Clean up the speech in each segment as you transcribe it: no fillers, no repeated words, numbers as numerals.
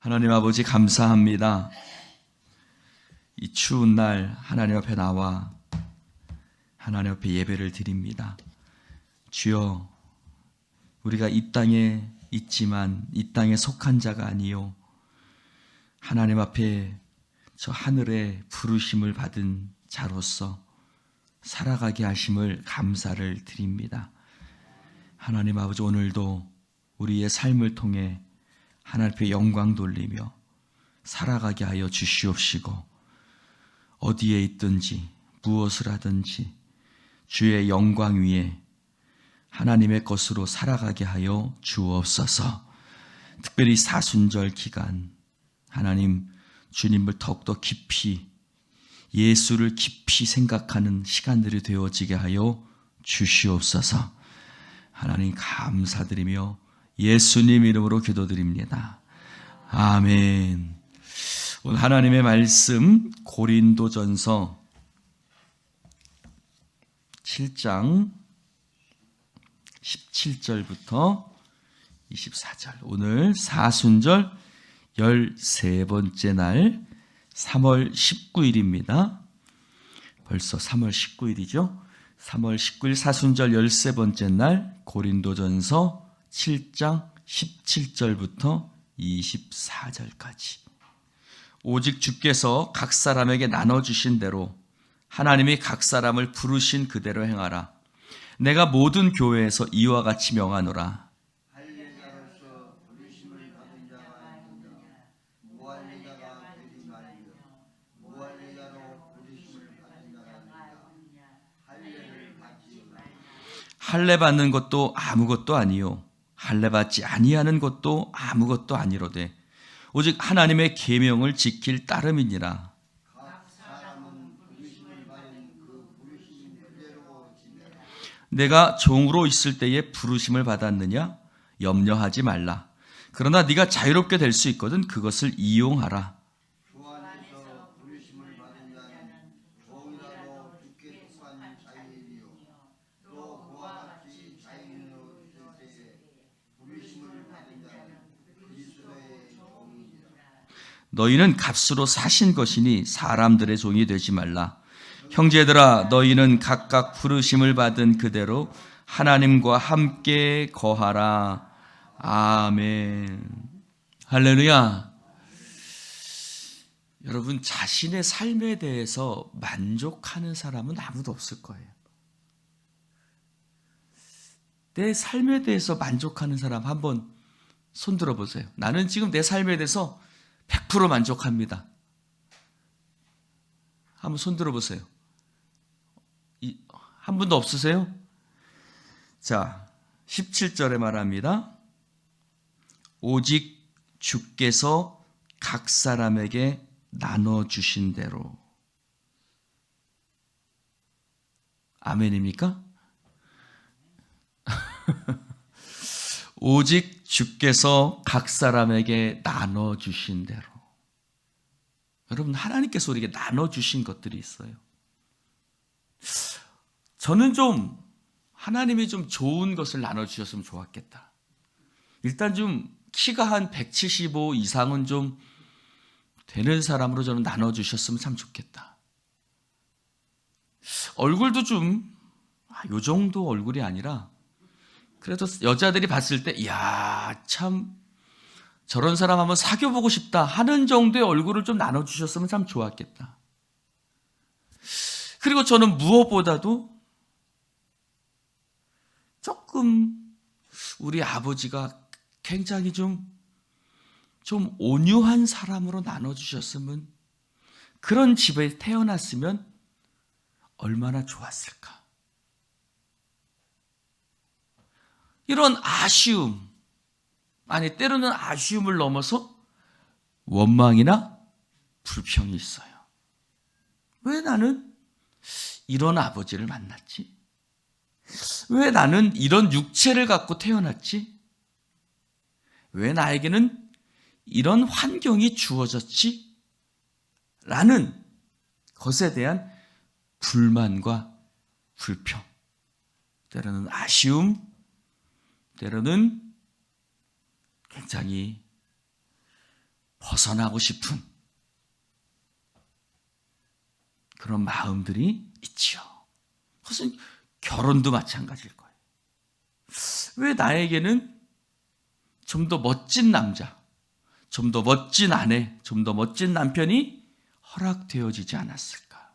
하나님 아버지 감사합니다. 이 추운 날 하나님 앞에 나와 하나님 앞에 예배를 드립니다. 주여, 우리가 이 땅에 있지만 이 땅에 속한 자가 아니요 하나님 앞에 저 하늘의 부르심을 받은 자로서 살아가게 하심을 감사를 드립니다. 하나님 아버지, 오늘도 우리의 삶을 통해 하나님 앞에 영광 돌리며 살아가게 하여 주시옵시고, 어디에 있든지 무엇을 하든지 주의 영광 위에 하나님의 것으로 살아가게 하여 주옵소서. 특별히 사순절 기간 하나님, 주님을 더욱더 깊이, 예수를 깊이 생각하는 시간들이 되어지게 하여 주시옵소서. 하나님 감사드리며 예수님 이름으로 기도드립니다. 아멘. 오늘 하나님의 말씀 고린도전서 7장 17절부터 24절, 오늘 사순절 13번째 날 3월 19일입니다. 벌써 3월 19일이죠. 3월 19일 사순절 13번째 날 고린도전서 7장 17절부터 24절까지. 오직 주께서 각 사람에게 나눠주신 대로 하나님이 각 사람을 부르신 그대로 행하라. 내가 모든 교회에서 이와 같이 명하노라. 할례자로서 부르심을 받은 자가 있느냐? 무할례자가 되지 말며 무할례자로 부르심을 받은 자가 있느냐? 할례를 받지 말며 할례 받는 것도 아무것도 아니요 할례 받지 아니하는 것도 아무것도 아니로되 오직 하나님의 계명을 지킬 따름이니라. 각 사람은 부르심을 받은 그 부르심 그대로 지내라. 내가 종으로 있을 때에 부르심을 받았느냐? 염려하지 말라. 그러나 네가 자유롭게 될 수 있거든 그것을 이용하라. 주 안에서 부르심을 받은 자는 종이라도 주께 속한 자유이요 또 그와 같이 자유로 있을 때에 부르심을 받은 자는 그리스도의 종이니라. 너희는 값으로 사신 것이니 사람들의 종이 되지 말라. 형제들아, 너희는 각각 부르심을 받은 그대로 하나님과 함께 거하라. 아멘. 할렐루야. 여러분, 자신의 삶에 대해서 만족하는 사람은 아무도 없을 거예요. 내 삶에 대해서 만족하는 사람 한번 손 들어보세요. 나는 지금 내 삶에 대해서 100% 만족합니다. 한번 손 들어보세요. 한 분도 없으세요? 자, 17절에 말합니다. 오직 주께서 각 사람에게 나눠주신 대로. 아멘입니까? 오직 주께서 각 사람에게 나눠주신 대로. 여러분, 하나님께서 우리에게 나눠주신 것들이 있어요. 저는 좀 하나님이 좀 좋은 것을 나눠주셨으면 좋았겠다. 일단 좀 키가 한 175 이상은 좀 되는 사람으로 저는 나눠주셨으면 참 좋겠다. 얼굴도 좀, 요 정도 얼굴이 아니라, 그래도 여자들이 봤을 때, 이야, 참, 저런 사람 한번 사귀어보고 싶다 하는 정도의 얼굴을 좀 나눠주셨으면 참 좋았겠다. 그리고 저는 무엇보다도 조금 우리 아버지가 굉장히 좀 온유한 사람으로 나눠주셨으면, 그런 집에 태어났으면 얼마나 좋았을까. 이런 아쉬움, 아니 때로는 아쉬움을 넘어서 원망이나 불평이 있어요. 왜 나는 이런 아버지를 만났지? 왜 나는 이런 육체를 갖고 태어났지? 왜 나에게는 이런 환경이 주어졌지? 라는 것에 대한 불만과 불평, 때로는 아쉬움, 때로는 굉장히 벗어나고 싶은 그런 마음들이 있지요. 그것은 결혼도 마찬가지일 거예요. 왜 나에게는 좀 더 멋진 남자, 좀 더 멋진 아내, 좀 더 멋진 남편이 허락되어지지 않았을까?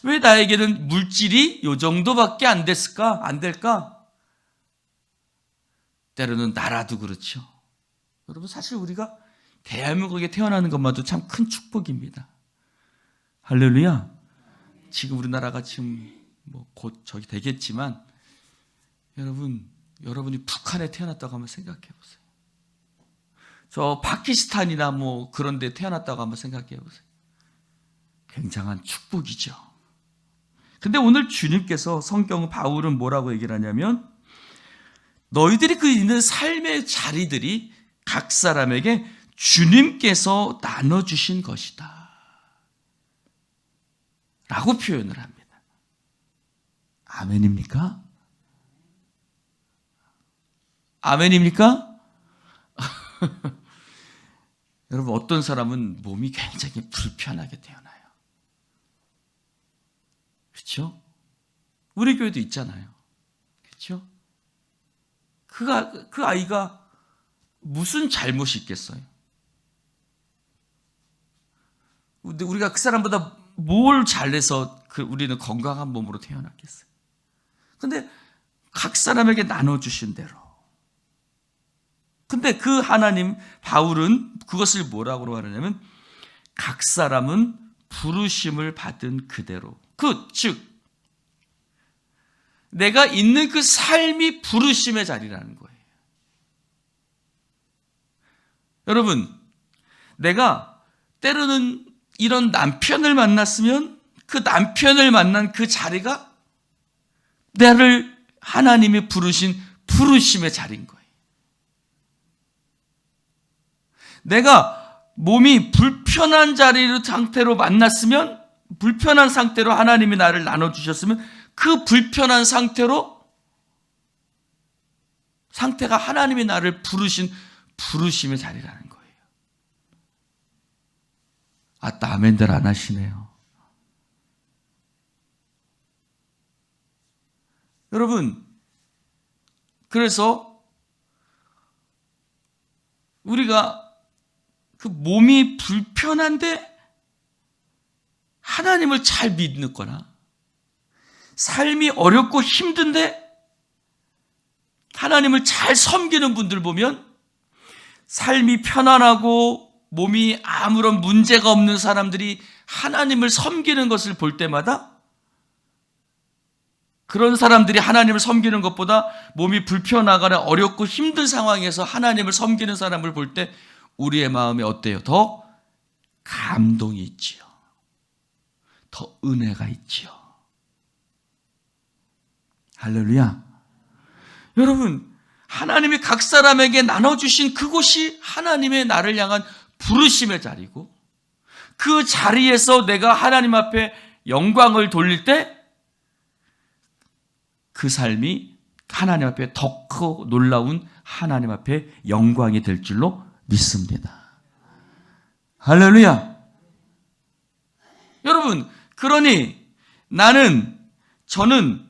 왜 나에게는 물질이 요 정도밖에 안 됐을까? 안 될까? 때로는 나라도 그렇죠. 여러분, 사실 우리가 대한민국에 태어나는 것만도 참 큰 축복입니다. 할렐루야. 지금 우리나라가 지금 곧 저기 되겠지만 여러분이 북한에 태어났다고 한번 생각해 보세요. 저 파키스탄이나 그런 데 태어났다고 한번 생각해 보세요. 굉장한 축복이죠. 근데 오늘 주님께서 성경 바울은 뭐라고 얘기를 하냐면 너희들이 그 있는 삶의 자리들이 각 사람에게 주님께서 나눠주신 것이다 라고 표현을 합니다. 아멘입니까? 아멘입니까? 여러분, 어떤 사람은 몸이 굉장히 불편하게 태어나요. 그렇죠? 우리 교회도 있잖아요. 그렇죠? 그 아이가 무슨 잘못이 있겠어요? 근데 우리가 그 사람보다 뭘 잘해서 우리는 건강한 몸으로 태어났겠어요? 근데 각 사람에게 나눠주신 대로. 근데 그 하나님, 바울은 그것을 뭐라고 하느냐면 각 사람은 부르심을 받은 그대로. 즉 내가 있는 그 삶이 부르심의 자리라는 거예요. 여러분, 내가 때로는 이런 남편을 만났으면 그 남편을 만난 그 자리가 나를 하나님이 부르신 부르심의 자리인 거예요. 내가 몸이 불편한 상태로 만났으면, 불편한 상태로 하나님이 나를 나눠주셨으면 그 불편한 상태가 하나님이 나를 부르신 부르심의 자리라는 거예요. 아따, 아멘들 안 하시네요. 여러분, 그래서 우리가 그 몸이 불편한데 하나님을 잘 믿거나, 삶이 어렵고 힘든데 하나님을 잘 섬기는 분들 보면, 삶이 편안하고 몸이 아무런 문제가 없는 사람들이 하나님을 섬기는 것을 볼 때마다, 그런 사람들이 하나님을 섬기는 것보다 몸이 불편하거나 어렵고 힘든 상황에서 하나님을 섬기는 사람을 볼 때 우리의 마음이 어때요? 더 감동이 있지요. 더 은혜가 있지요. 할렐루야. 여러분, 하나님이 각 사람에게 나눠주신 그곳이 하나님의 나를 향한 부르심의 자리고, 그 자리에서 내가 하나님 앞에 영광을 돌릴 때 그 삶이 하나님 앞에 더 크고 놀라운 하나님 앞에 영광이 될 줄로 믿습니다. 할렐루야. 여러분, 그러니 저는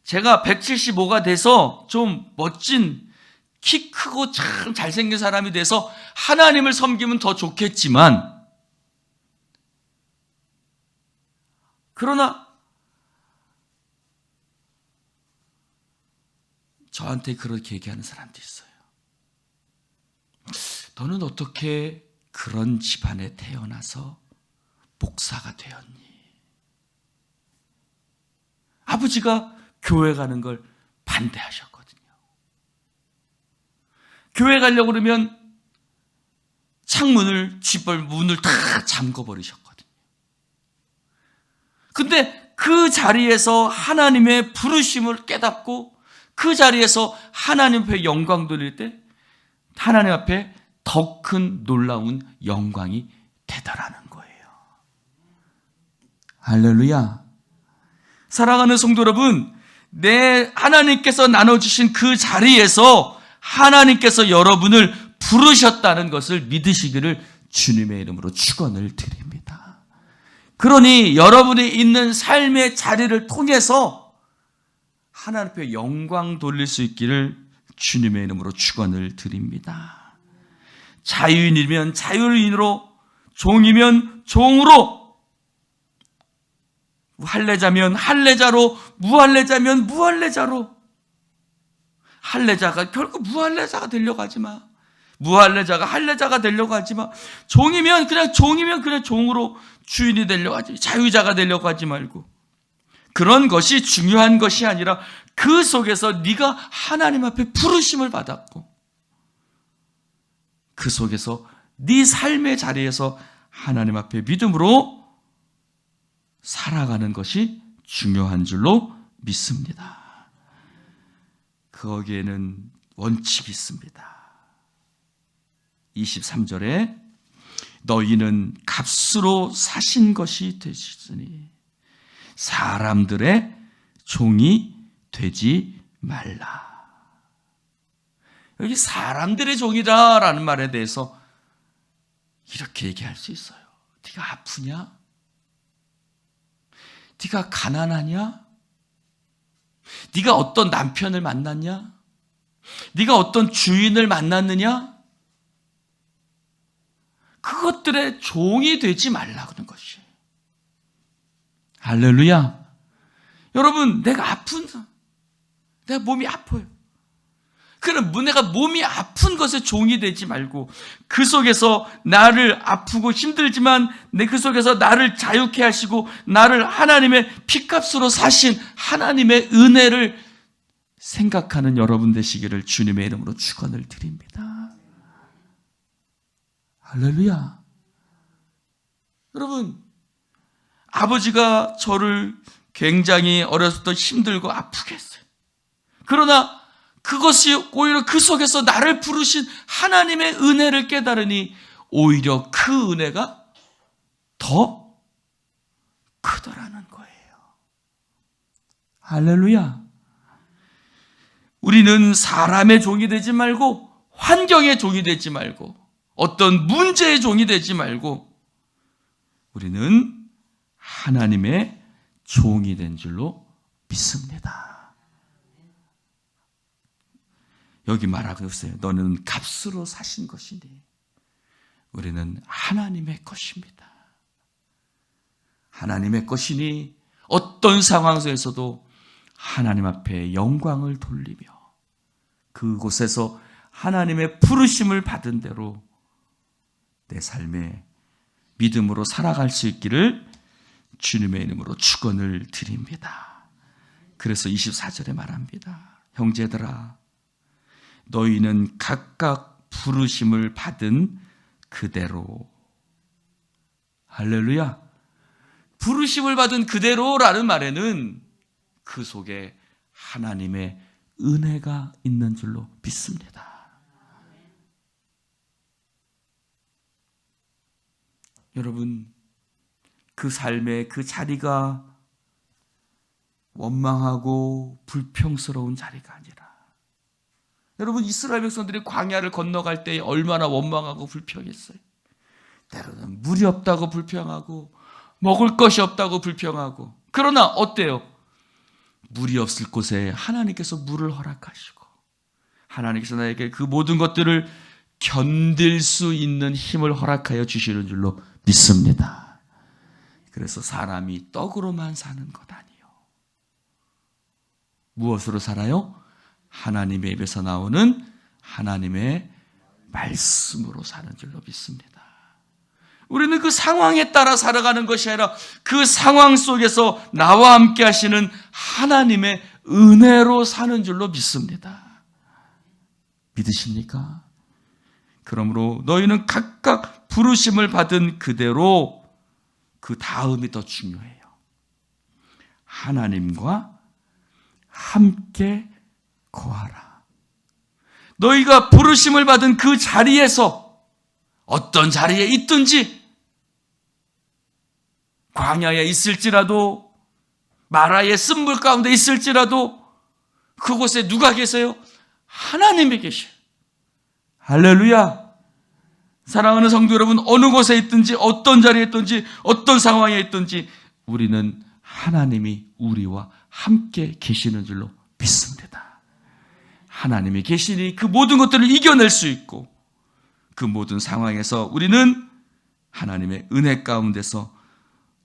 제가 175가 돼서 좀 멋진, 키 크고 참 잘생긴 사람이 돼서 하나님을 섬기면 더 좋겠지만, 그러나 저한테 그렇게 얘기하는 사람도 있어요. 너는 어떻게 그런 집안에 태어나서 목사가 되었니? 아버지가 교회 가는 걸 반대하셨거든요. 교회 가려고 그러면 창문을, 집을, 문을 다 잠궈버리셨거든요. 근데 그 자리에서 하나님의 부르심을 깨닫고 그 자리에서 하나님 앞에 영광 돌릴 때 하나님 앞에 더 큰 놀라운 영광이 되더라는 거예요. 할렐루야. 사랑하는 성도 여러분, 하나님께서 나눠주신 그 자리에서 하나님께서 여러분을 부르셨다는 것을 믿으시기를 주님의 이름으로 축원을 드립니다. 그러니 여러분이 있는 삶의 자리를 통해서 하나님 앞에 영광 돌릴 수 있기를 주님의 이름으로 축원을 드립니다. 자유인이면 자유인으로, 종이면 종으로, 할례자면 할례자로, 무할례자면 무할례자로. 할례자가 결국 무할례자가 되려고 하지 마. 무할례자가 할례자가 되려고 하지 마. 종이면 그냥 종으로 주인이 되려고 하지. 자유자가 되려고 하지 말고. 그런 것이 중요한 것이 아니라 그 속에서 네가 하나님 앞에 부르심을 받았고 그 속에서 네 삶의 자리에서 하나님 앞에 믿음으로 살아가는 것이 중요한 줄로 믿습니다. 거기에는 원칙이 있습니다. 23절에 너희는 값으로 사신 것이 되시으니 사람들의 종이 되지 말라. 여기 사람들의 종이다라는 말에 대해서 이렇게 얘기할 수 있어요. 네가 아프냐? 네가 가난하냐? 네가 어떤 남편을 만났냐? 네가 어떤 주인을 만났느냐? 그것들의 종이 되지 말라는 것이. 할렐루야. 여러분, 내가 몸이 아파요. 그럼 내가 몸이 아픈 것에 종이 되지 말고 그 속에서 나를 아프고 힘들지만 그 속에서 나를 자유케 하시고 나를 하나님의 피값으로 사신 하나님의 은혜를 생각하는 여러분 되시기를 주님의 이름으로 축원을 드립니다. 할렐루야. 여러분, 아버지가 저를 굉장히 어렸을 때 힘들고 아프게 했어요. 그러나 그것이 오히려 그 속에서 나를 부르신 하나님의 은혜를 깨달으니 오히려 그 은혜가 더 크더라는 거예요. 할렐루야. 우리는 사람의 종이 되지 말고 환경의 종이 되지 말고 어떤 문제의 종이 되지 말고 우리는 하나님의 종이 된 줄로 믿습니다. 여기 말하고 있어요. 너는 값으로 사신 것이니 우리는 하나님의 것입니다. 하나님의 것이니 어떤 상황 속에서도 하나님 앞에 영광을 돌리며 그곳에서 하나님의 부르심을 받은 대로 내 삶에 믿음으로 살아갈 수 있기를 주님의 이름으로 축원을 드립니다. 그래서 24절에 말합니다. 형제들아, 너희는 각각 부르심을 받은 그대로. 할렐루야. 부르심을 받은 그대로라는 말에는 그 속에 하나님의 은혜가 있는 줄로 믿습니다. 여러분, 그 삶의 그 자리가 원망하고 불평스러운 자리가 아니라 여러분, 이스라엘 백성들이 광야를 건너갈 때 얼마나 원망하고 불평했어요. 때로는 물이 없다고 불평하고 먹을 것이 없다고 불평하고 그러나 어때요? 물이 없을 곳에 하나님께서 물을 허락하시고 하나님께서 나에게 그 모든 것들을 견딜 수 있는 힘을 허락하여 주시는 줄로 믿습니다. 그래서 사람이 떡으로만 사는 것 아니요. 무엇으로 살아요? 하나님의 입에서 나오는 하나님의 말씀으로 사는 줄로 믿습니다. 우리는 그 상황에 따라 살아가는 것이 아니라 그 상황 속에서 나와 함께 하시는 하나님의 은혜로 사는 줄로 믿습니다. 믿으십니까? 그러므로 너희는 각각 부르심을 받은 그대로 그 다음이 더 중요해요. 하나님과 함께 거하라. 너희가 부르심을 받은 그 자리에서 어떤 자리에 있든지 광야에 있을지라도 마라의 쓴물 가운데 있을지라도 그곳에 누가 계세요? 하나님이 계셔요. 할렐루야. 사랑하는 성도 여러분, 어느 곳에 있든지 어떤 자리에 있든지 어떤 상황에 있든지 우리는 하나님이 우리와 함께 계시는 줄로 믿습니다. 하나님이 계시니 그 모든 것들을 이겨낼 수 있고 그 모든 상황에서 우리는 하나님의 은혜 가운데서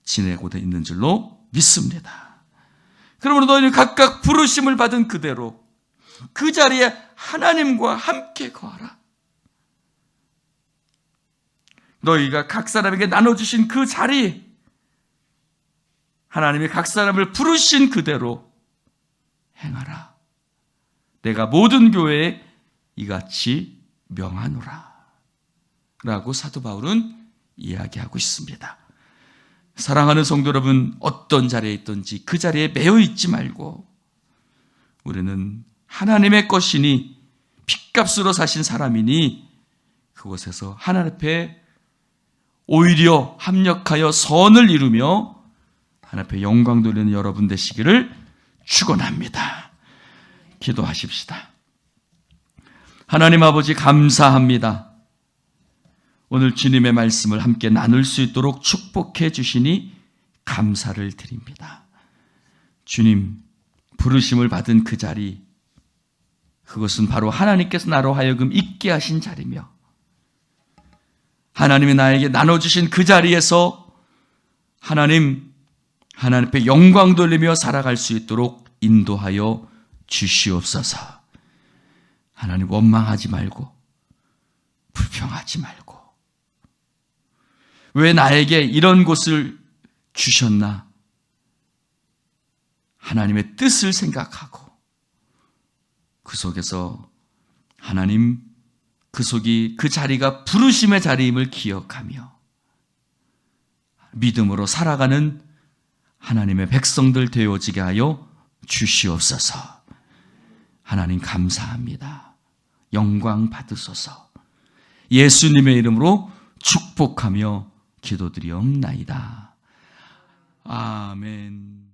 지내고 있는 줄로 믿습니다. 그러므로 너희는 각각 부르심을 받은 그대로 그 자리에 하나님과 함께 거하라. 너희가 각 사람에게 나눠주신 그 자리, 하나님이 각 사람을 부르신 그대로 행하라. 내가 모든 교회에 이같이 명하노라 라고 사도 바울은 이야기하고 있습니다. 사랑하는 성도 여러분, 어떤 자리에 있든지 그 자리에 매여 있지 말고 우리는 하나님의 것이니 핏값으로 사신 사람이니 그곳에서 하나님 앞에 오히려 합력하여 선을 이루며 하나님 앞에 영광 돌리는 여러분 되시기를 축원합니다. 기도하십시다. 하나님 아버지 감사합니다. 오늘 주님의 말씀을 함께 나눌 수 있도록 축복해 주시니 감사를 드립니다. 주님, 부르심을 받은 그 자리, 그것은 바로 하나님께서 나로 하여금 있게 하신 자리며 하나님이 나에게 나눠주신 그 자리에서 하나님 앞에 영광 돌리며 살아갈 수 있도록 인도하여 주시옵소서. 하나님, 원망하지 말고 불평하지 말고 왜 나에게 이런 곳을 주셨나? 하나님의 뜻을 생각하고 그 속에서 하나님, 그 자리가 부르심의 자리임을 기억하며 믿음으로 살아가는 하나님의 백성들 되어지게 하여 주시옵소서. 하나님 감사합니다. 영광 받으소서. 예수님의 이름으로 축복하며 기도드리옵나이다. 아멘.